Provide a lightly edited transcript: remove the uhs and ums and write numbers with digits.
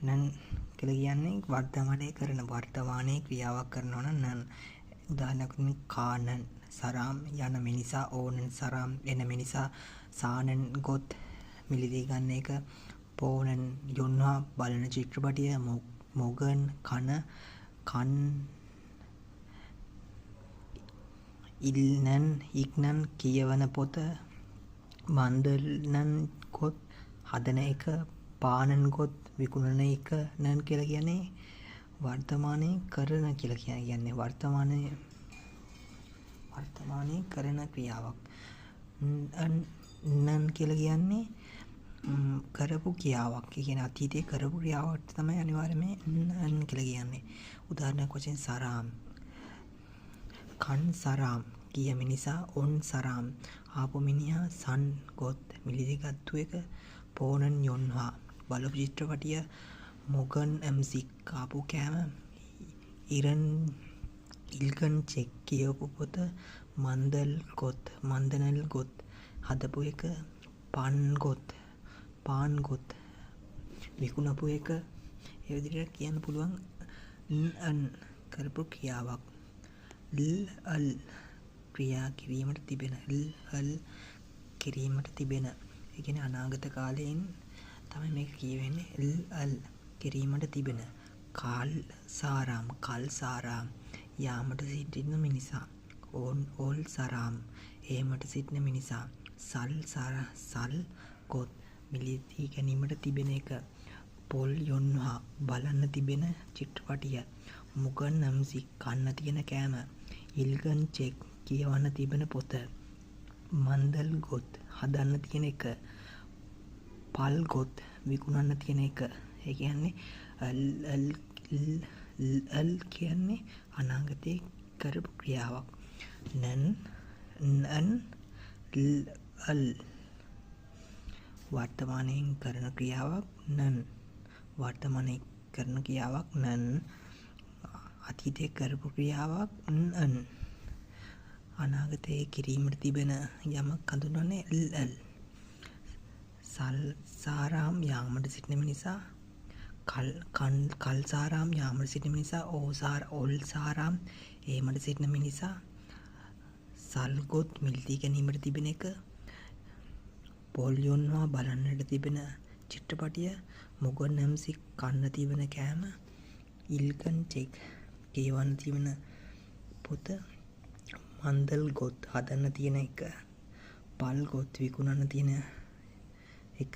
නන් කියලා කියන්නේ වර්තමානයේ කරන වර්තමානයේ ක්‍රියාවක් කරනවා නම් නන් උදාහරණයක් කානන් සරාම් යන මිනිසා ඕනන් සරාම් එන මිනිසා සානන් ගොත් මිලිදී ගන්න එක පෝනන් යොන්වා බලන චිත්‍රපටිය මොගන් කන් ඉල්නන් ඉක්නන් කියවන පොත මන්දල්නන් ගොත් හදන එක පානන් ගොත් විකුණන එක නන් කියලා කියන්නේ වර්තමානයේ කරන කියලා කියන්නේ වර්තමානයේ කරන ක්‍රියාවක්. නන් කියලා කියන්නේ කරපු ක්‍රියාවක්. ඒ කියන්නේ අතීතයේ කරපු ක්‍රියාවක් තමයි අනිවාර්යයෙන්ම නන් කියලා කියන්නේ. උදාහරණයක් වශයෙන් සරාම් කන් සරාම් කිය මිනිසා ඔන් සරාම් ආපු මිනිහා සන් ගොත් මිලිදිගත්තු එක පෝනන් යොන්හා බලපු චිත්‍රපටිය මොගන් එම්සික් කාපු කෑම ඉල්ගන් චෙක් කියවපු පොත මන්දනල් ගොත් හදපු එක පාන් ගොත් විකුණපු එක ඒ විදිහට කියන්න පුළුවන් අන් කරපු ක්‍රියාවක් අල් ක්‍රියා කිරීමට තිබෙන ඒ කියන්නේ අනාගත කාලයෙන් තමයි මේක කියවෙන්නේ අල් කිරීමට තිබෙන කල් සාරාම් යාමට සිටින මිනිසා ඕල් සරාම් ඒමට සිටින මිනිසා සල් ගොත් මිලදී ගැනීමට තිබෙන එක පොල් යොන්හා බලන්න තිබෙන චිත්‍රපටිය මුගන් නම්සි කන්න තියෙන කෑම ඉල්ගන් චෙක් කියවන්න තිබෙන පොත මන්දල් ගොත් හදන්න තියෙන එක පල් ගොත් විකුණන්න තියෙන එක ඒ කියන්නේ අල් කියන්නේ අනාගතයේ කරපු ක්‍රියාවක් නන් අල් වර්තමානයෙන් කරන ක්‍රියාවක් නන් වර්තමානයේ කරන ක්‍රියාවක් නන් අතීතයේ කරපු ක්‍රියාවක් අන් අනාගතයේ කිරීමට තිබෙන යමක් හඳුන්වන්නේ අල් සාරාම් යාමට සිටින මිනිසා කල් සාරාම් යාමට සිටින මිනිසා ඕල් සාරාම් ඒමට සිටින මිනිසා සල්ගොත් මිලදී ගැනීමට තිබෙන එක පොල් යොන්වා බලන්නට තිබෙන චිත්‍රපටිය මොගන් නම්සි කන්න තිබෙන කෑම ඉල්ගන් චෙක් කියවන්න තිබෙන පොත මන්දල් ගොත් හදන්න තියෙන එක පල් ගොත් විකුණන්න තියෙන එක